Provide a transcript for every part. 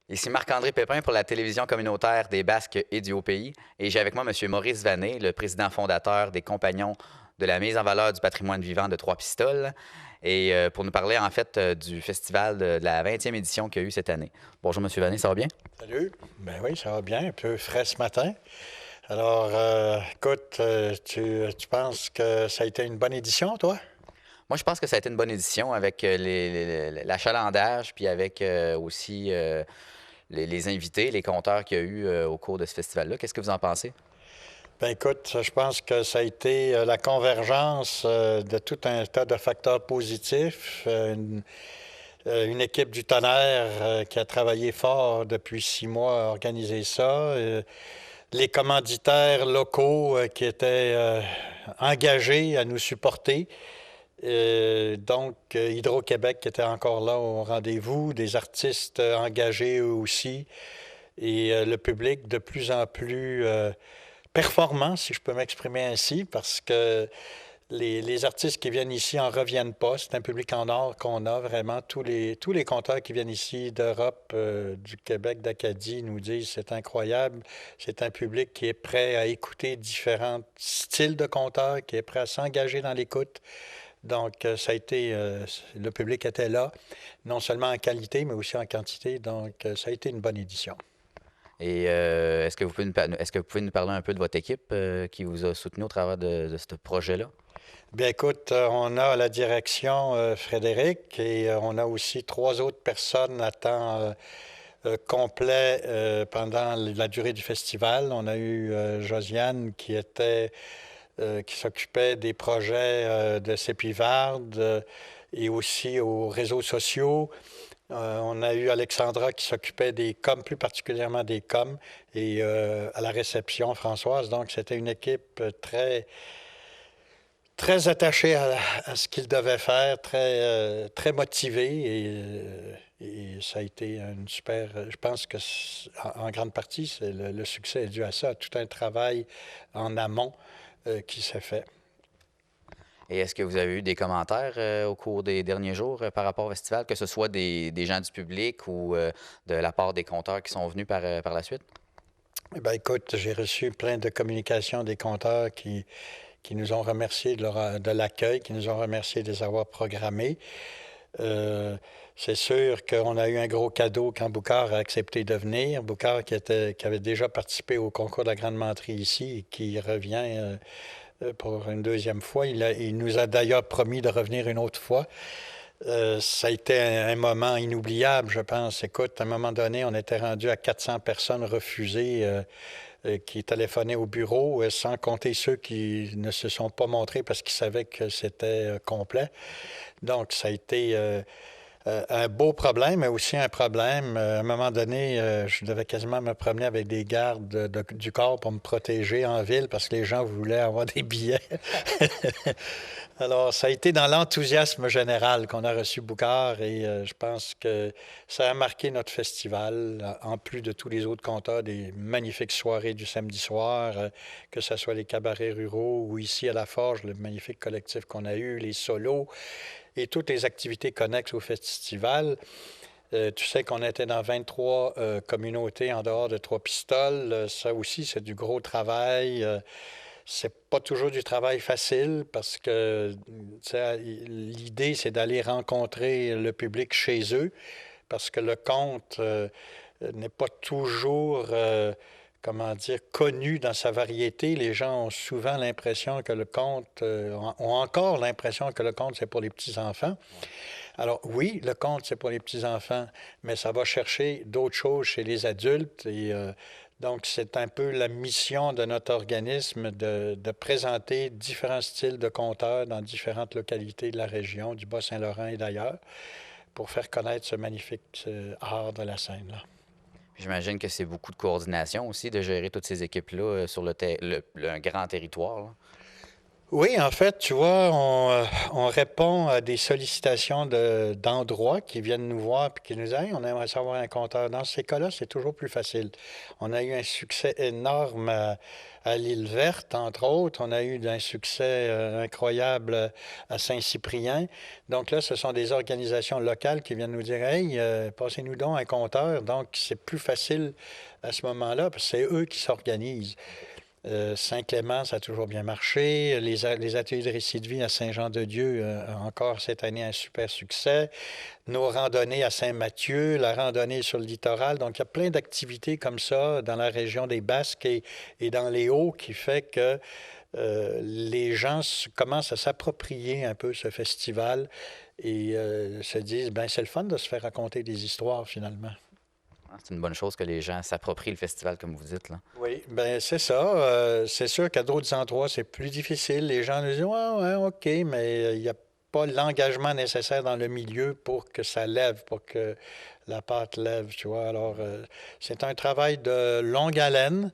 Ici Marc-André Pépin pour la télévision communautaire des Basques et du Haut-Pays. Et j'ai avec moi M. Maurice Vanet, le président fondateur des Compagnons de la mise en valeur du patrimoine vivant de Trois-Pistoles. Et pour nous parler en fait du festival de la 20e édition qu'il y a eu cette année. Bonjour M. Vanet, ça va bien? Salut. Ben oui, ça va bien, un peu frais ce matin. Alors, écoute, tu penses que ça a été une bonne édition, toi? Moi, je pense que ça a été une bonne édition avec l'achalandage, puis avec aussi les invités, les compteurs qu'il y a eu au cours de ce festival-là. Qu'est-ce que vous en pensez? Ben écoute, je pense que ça a été la convergence de tout un tas de facteurs positifs. Une équipe du Tonnerre qui a travaillé fort depuis 6 mois à organiser ça. Les commanditaires locaux qui étaient engagés à nous supporter. Hydro-Québec qui était encore là au rendez-vous, des artistes engagés eux aussi, et le public de plus en plus performant, si je peux m'exprimer ainsi, parce que les artistes qui viennent ici en reviennent pas. C'est un public en or qu'on a vraiment. Tous les conteurs qui viennent ici d'Europe, du Québec, d'Acadie nous disent c'est incroyable. C'est un public qui est prêt à écouter différents styles de conteurs, qui est prêt à s'engager dans l'écoute. Donc, ça a été, le public était là, non seulement en qualité, mais aussi en quantité. Donc, ça a été une bonne édition. Et est-ce que vous pouvez nous parler un peu de votre équipe qui vous a soutenu au travers de ce projet-là? Bien, écoute, on a à la direction Frédéric et on a aussi 3 autres personnes à temps complet pendant la durée du festival. On a eu Josiane qui s'occupait des projets de Sépivard et aussi aux réseaux sociaux. On a eu Alexandra qui s'occupait des coms, plus particulièrement des coms, et à la réception, Françoise. Donc, c'était une équipe très attachée à ce qu'ils devaient faire, très motivée. Et ça a été une super. Je pense que, en grande partie, le succès est dû à ça, à tout un travail en amont qui s'est fait. Et est-ce que vous avez eu des commentaires au cours des derniers jours par rapport au festival, que ce soit des gens du public ou de la part des compteurs qui sont venus par la suite? Eh bien, écoute, j'ai reçu plein de communications des compteurs qui nous ont remerciés de l'accueil, qui nous ont remerciés de les avoir programmés. Euh, c'est sûr qu'on a eu un gros cadeau quand Boucard a accepté de venir. Boucard qui avait déjà participé au concours de la Grande Menterie ici et qui revient pour une deuxième fois. Il nous a d'ailleurs promis de revenir une autre fois. Ça a été un moment inoubliable, je pense. Écoute, à un moment donné, on était rendu à 400 personnes refusées qui téléphonaient au bureau, sans compter ceux qui ne se sont pas montrés parce qu'ils savaient que c'était complet. Donc, ça a été un beau problème, mais aussi un problème. À un moment donné, je devais quasiment me promener avec des gardes du corps pour me protéger en ville parce que les gens voulaient avoir des billets. Alors, ça a été dans l'enthousiasme général qu'on a reçu Boucard et je pense que ça a marqué notre festival, en plus de tous les autres compteurs, des magnifiques soirées du samedi soir, que ce soit les cabarets ruraux ou ici à La Forge, le magnifique collectif qu'on a eu, les solos et toutes les activités connexes au festival. Tu sais qu'on était dans 23 communautés en dehors de Trois-Pistoles. Ça aussi, c'est du gros travail. C'est pas toujours du travail facile parce que l'idée, c'est d'aller rencontrer le public chez eux parce que le conte n'est pas toujours, comment dire, connu dans sa variété. Les gens ont souvent l'impression que le conte, ont encore l'impression que le conte, c'est pour les petits-enfants. Alors oui, le conte, c'est pour les petits-enfants, mais ça va chercher d'autres choses chez les adultes. Et donc, c'est un peu la mission de notre organisme de présenter différents styles de conteurs dans différentes localités de la région, du Bas-Saint-Laurent et d'ailleurs, pour faire connaître ce magnifique art de la scène là. J'imagine que c'est beaucoup de coordination aussi de gérer toutes ces équipes-là sur un grand territoire, là. Oui, en fait, tu vois, on répond à des sollicitations d'endroits qui viennent nous voir et qui nous disent Hey, on aimerait savoir un compteur. Dans ces cas-là, c'est toujours plus facile. On a eu un succès énorme à l'île Verte, entre autres. On a eu un succès incroyable à Saint-Cyprien. Donc là, ce sont des organisations locales qui viennent nous dire Hey, passez-nous donc un compteur. Donc, c'est plus facile à ce moment-là parce que c'est eux qui s'organisent. Saint-Clément, ça a toujours bien marché. Les ateliers de récit de vie à Saint-Jean-de-Dieu, encore cette année, un super succès. Nos randonnées à Saint-Mathieu, la randonnée sur le littoral. Donc, il y a plein d'activités comme ça dans la région des Basques et dans les Hauts qui fait que les gens commencent à s'approprier un peu ce festival et se disent, ben c'est le fun de se faire raconter des histoires finalement. C'est une bonne chose que les gens s'approprient le festival, comme vous dites, là. Oui, ben c'est ça. C'est sûr qu'à d'autres endroits, c'est plus difficile. Les gens nous disent, ouais, ouais, OK, mais il n'y a pas l'engagement nécessaire dans le milieu pour que ça lève, pour que la pâte lève, tu vois. Alors, c'est un travail de longue haleine.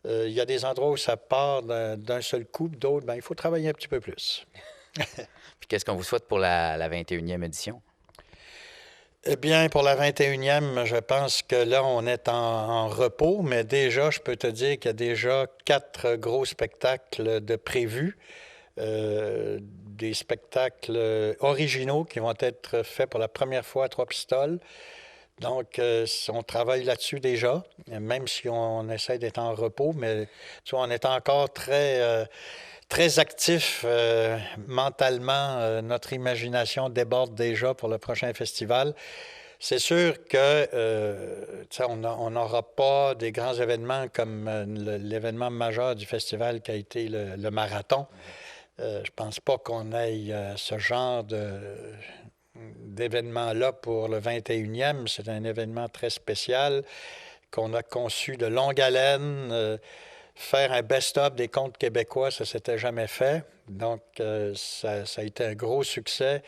Il y a des endroits où ça part d'un seul coup, d'autres, ben, il faut travailler un petit peu plus. Puis qu'est-ce qu'on vous souhaite pour la 21e édition? Eh bien, pour la 21e, je pense que là, on est en repos, mais déjà, je peux te dire qu'il y a déjà 4 gros spectacles de prévus, des spectacles originaux qui vont être faits pour la première fois à Trois-Pistoles. Donc, on travaille là-dessus déjà, même si on essaie d'être en repos, mais tu vois, on est encore très actif mentalement. Notre imagination déborde déjà pour le prochain festival. C'est sûr que on n'aura pas des grands événements comme l'événement majeur du festival qui a été le marathon. Je pense pas qu'on ait ce genre d'événement-là pour le 21e. C'est un événement très spécial qu'on a conçu de longue haleine. Faire un best-of des contes québécois, ça s'était jamais fait. Donc, ça a été un gros succès.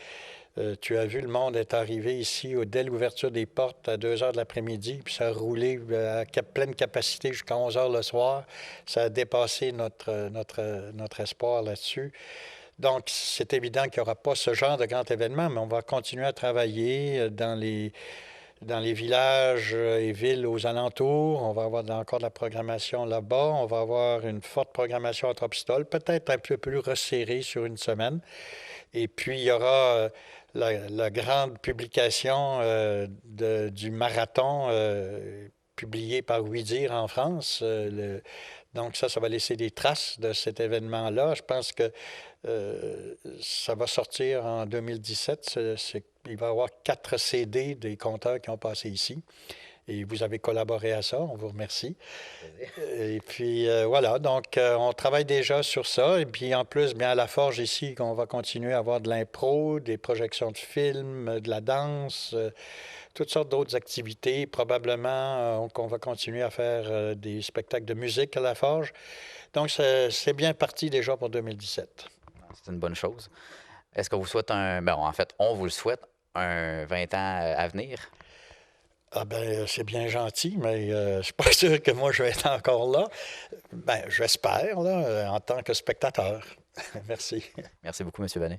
Tu as vu, le monde est arrivé ici dès l'ouverture des portes à 2 heures de l'après-midi, puis ça a roulé à pleine capacité jusqu'à 11 heures le soir. Ça a dépassé notre espoir là-dessus. Donc, c'est évident qu'il n'y aura pas ce genre de grand événement, mais on va continuer à travailler dans les villages et villes aux alentours. On va avoir encore de la programmation là-bas. On va avoir une forte programmation à Trois-Pistoles, peut-être un peu plus resserrée sur une semaine. Et puis, il y aura la grande publication du marathon publié par Oui-Dire en France. Donc ça va laisser des traces de cet événement-là. Je pense que ça va sortir en 2017. Il va y avoir 4 CD des conteurs qui ont passé ici. Et vous avez collaboré à ça, on vous remercie. Et puis voilà, donc on travaille déjà sur ça. Et puis en plus, bien à la Forge ici, on va continuer à avoir de l'impro, des projections de films, de la danse, toutes sortes d'autres activités. Probablement qu'on va continuer à faire des spectacles de musique à la Forge. Donc c'est bien parti déjà pour 2017. C'est une bonne chose. Est-ce qu'on vous souhaite en fait, on vous le souhaite, un 20 ans à venir? Ah ben, c'est bien gentil, mais je ne suis pas sûr que moi je vais être encore là. Ben, j'espère, là, en tant que spectateur. Merci. Merci beaucoup, M. Vanet.